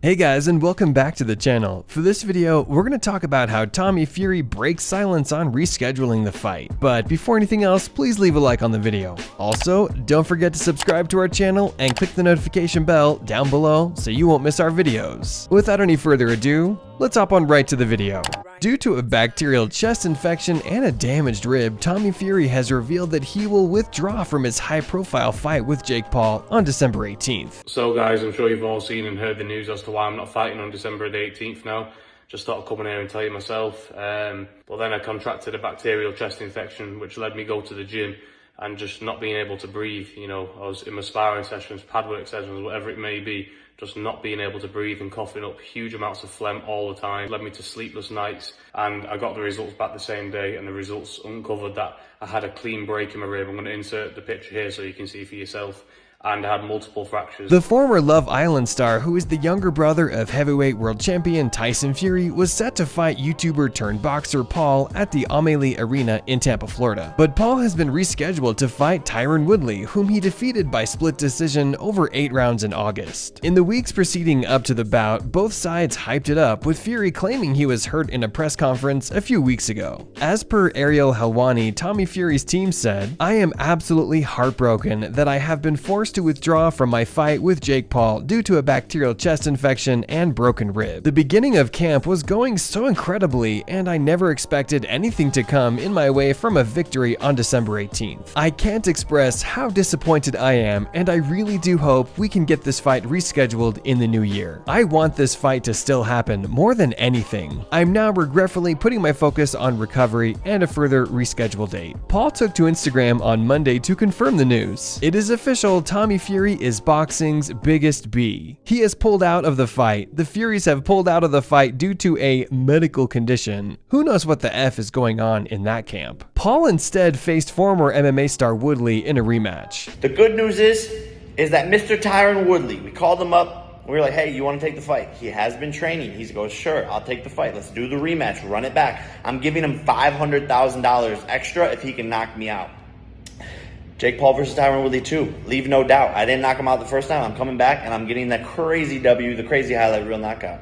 Hey guys, and welcome back to the channel. For this video, we're going to talk about how Tommy Fury breaks silence on rescheduling the fight. But before anything else, please leave a like on the video. Also, don't forget to subscribe to our channel and click the notification bell down below so you won't miss our videos. Without any further ado, let's hop on right to the video. Due to a bacterial chest infection and a damaged rib, Tommy Fury has revealed that he will withdraw from his high-profile fight with Jake Paul on December 18th. So guys, I'm sure you've all seen and heard the news as to why I'm not fighting on December the 18th now. Just thought I'd come in here and tell you myself. But then I contracted a bacterial chest infection, which led me go to the gym and just not being able to breathe. You know, I was in my sparring sessions, pad work sessions, whatever it may be, just not being able to breathe and coughing up huge amounts of phlegm all the time. Led me to sleepless nights, and I got the results back the same day, and the results uncovered that I had a clean break in my rib. I'm going to insert the picture here so you can see for yourself. And I had multiple fractures. The former Love Island star, who is the younger brother of heavyweight world champion Tyson Fury, was set to fight YouTuber turned boxer Paul at the Amalie Arena in Tampa, Florida. But Paul has been rescheduled to fight Tyron Woodley, whom he defeated by split decision over 8 rounds in August. In the weeks preceding up to the bout, both sides hyped it up, with Fury claiming he was hurt in a press conference a few weeks ago. As per Ariel Helwani, Tommy Fury's team said, "I am absolutely heartbroken that I have been forced to withdraw from my fight with Jake Paul due to a bacterial chest infection and broken rib. The beginning of camp was going so incredibly, and I never expected anything to come in my way from a victory on December 18th. I can't express how disappointed I am, and I really do hope we can get this fight rescheduled in the new year. I want this fight to still happen more than anything. I'm now regretfully putting my focus on recovery and a further reschedule date." Paul took to Instagram on Monday to confirm the news. It is official, Tommy Fury is boxing's biggest B. He has pulled out of the fight. The Furies have pulled out of the fight due to a medical condition. Who knows what the F is going on in that camp? Paul instead faced former MMA star Woodley in a rematch. The good news is that Mr. Tyron Woodley, we called him up. We were like, hey, you want to take the fight? He has been training. He goes, sure, I'll take the fight. Let's do the rematch. Run it back. I'm giving him $500,000 extra if he can knock me out. Jake Paul versus Tyron Woodley 2. Leave no doubt. I didn't knock him out the first time. I'm coming back, and I'm getting that crazy W, the crazy highlight reel knockout.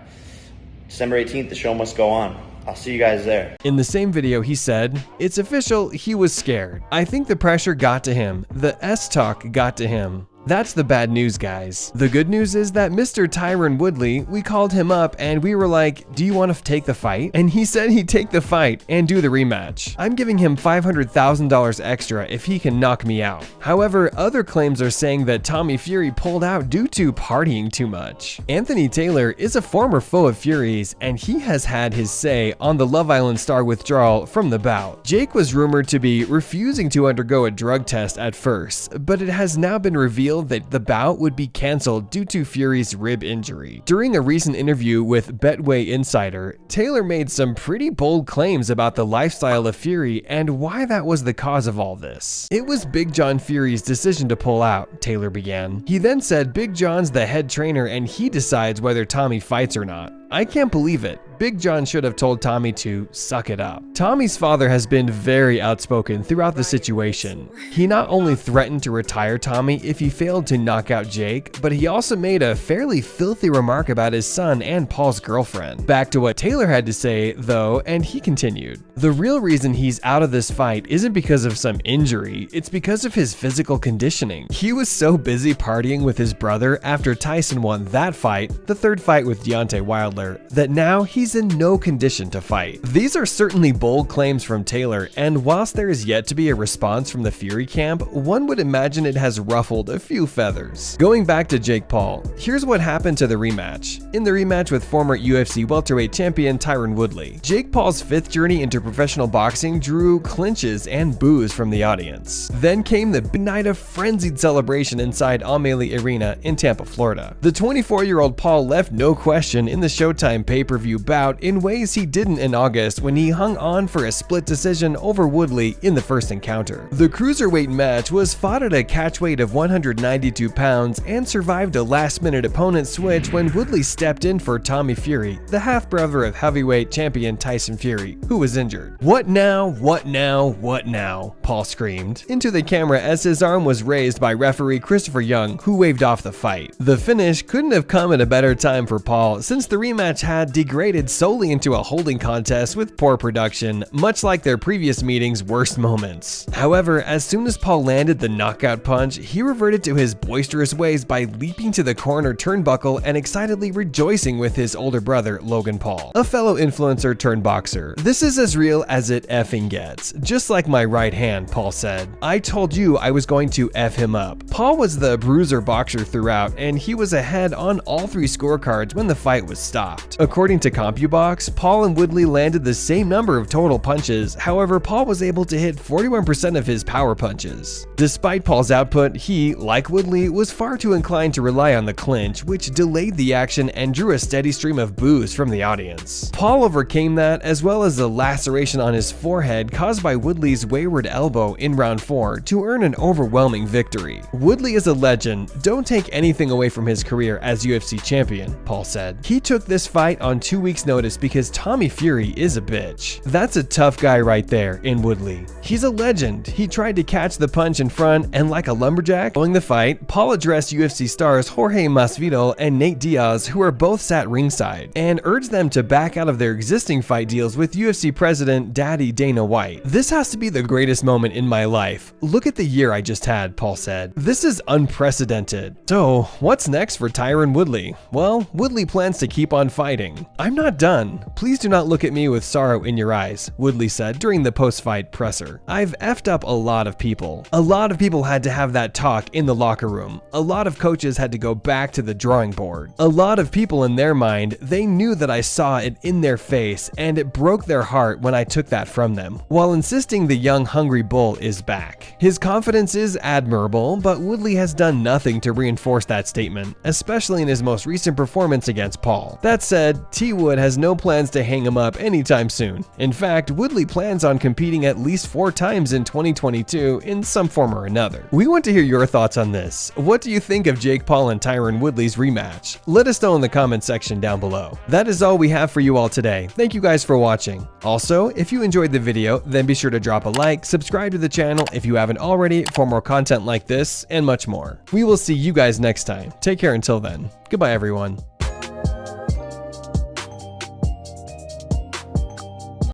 December 18th, the show must go on. I'll see you guys there. In the same video, he said, "It's official, he was scared. I think the pressure got to him. The S-talk got to him." That's the bad news, guys. The good news is that Mr. Tyron Woodley, we called him up and we were like, "Do you want to take the fight?" And he said he'd take the fight and do the rematch. I'm giving him $500,000 extra if he can knock me out. However, other claims are saying that Tommy Fury pulled out due to partying too much. Anthony Taylor is a former foe of Fury's, and he has had his say on the Love Island star withdrawal from the bout. Jake was rumored to be refusing to undergo a drug test at first, but it has now been revealed that the bout would be cancelled due to Fury's rib injury. During a recent interview with Betway Insider, Taylor made some pretty bold claims about the lifestyle of Fury and why that was the cause of all this. "It was Big John Fury's decision to pull out," Taylor began. He then said Big John's the head trainer and he decides whether Tommy fights or not. "I can't believe it. Big John should have told Tommy to suck it up." Tommy's father has been very outspoken throughout the situation. He not only threatened to retire Tommy if he failed to knock out Jake, but he also made a fairly filthy remark about his son and Paul's girlfriend. Back to what Taylor had to say, though, and he continued, "The real reason he's out of this fight isn't because of some injury, it's because of his physical conditioning. He was so busy partying with his brother after Tyson won that fight, the third fight with Deontay Wilder, that now he's in no condition to fight." These are certainly bold claims from Taylor, and whilst there is yet to be a response from the Fury camp, one would imagine it has ruffled a few feathers. Going back to Jake Paul, here's what happened to the rematch. In the rematch with former UFC welterweight champion Tyron Woodley, Jake Paul's 5th journey into professional boxing drew clinches and boos from the audience. Then came the big night of frenzied celebration inside Amalie Arena in Tampa, Florida. The 24-year-old Paul left no question in the show Showtime pay-per-view bout in ways he didn't in August when he hung on for a split decision over Woodley in the first encounter. The cruiserweight match was fought at a catch weight of 192 pounds and survived a last-minute opponent switch when Woodley stepped in for Tommy Fury, the half-brother of heavyweight champion Tyson Fury, who was injured. "What now? What now? What now?" Paul screamed into the camera as his arm was raised by referee Christopher Young, who waved off the fight. The finish couldn't have come at a better time for Paul, since the rematch had degraded solely into a holding contest with poor production, much like their previous meeting's worst moments. However, as soon as Paul landed the knockout punch, he reverted to his boisterous ways by leaping to the corner turnbuckle and excitedly rejoicing with his older brother, Logan Paul, a fellow influencer turned boxer. "This is as real as it effing gets, just like my right hand," Paul said. "I told you I was going to F him up." Paul was the bruiser boxer throughout, and he was ahead on all three scorecards when the fight was stopped. According to CompuBox, Paul and Woodley landed the same number of total punches, however Paul was able to hit 41% of his power punches. Despite Paul's output, he, like Woodley, was far too inclined to rely on the clinch, which delayed the action and drew a steady stream of boos from the audience. Paul overcame that, as well as the laceration on his forehead caused by Woodley's wayward elbow in round 4, to earn an overwhelming victory. "Woodley is a legend. Don't take anything away from his career as UFC champion," Paul said. "He took this fight on 2 weeks' notice because Tommy Fury is a bitch. That's a tough guy right there in Woodley. He's a legend. He tried to catch the punch in front, and like a lumberjack." Following the fight, Paul addressed UFC stars Jorge Masvidal and Nate Diaz, who are both sat ringside, and urged them to back out of their existing fight deals with UFC president Daddy Dana White. "This has to be the greatest moment in my life. Look at the year I just had," Paul said. "This is unprecedented." So, what's next for Tyron Woodley? Well, Woodley plans to keep on fighting. "I'm not done. Please do not look at me with sorrow in your eyes," Woodley said during the post-fight presser. "I've effed up a lot of people. A lot of people had to have that talk in the locker room. A lot of coaches had to go back to the drawing board. A lot of people in their mind, they knew that I saw it in their face, and it broke their heart when I took that from them," while insisting the young hungry bull is back. His confidence is admirable, but Woodley has done nothing to reinforce that statement, especially in his most recent performance against Paul. That said, T. Wood has no plans to hang him up anytime soon. In fact, Woodley plans on competing at least 4 times in 2022 in some form or another. We want to hear your thoughts on this. What do you think of Jake Paul and Tyron Woodley's rematch? Let us know in the comment section down below. That is all we have for you all today. Thank you guys for watching. Also, if you enjoyed the video, then be sure to drop a like, subscribe to the channel if you haven't already for more content like this, and much more. We will see you guys next time. Take care until then. Goodbye, everyone.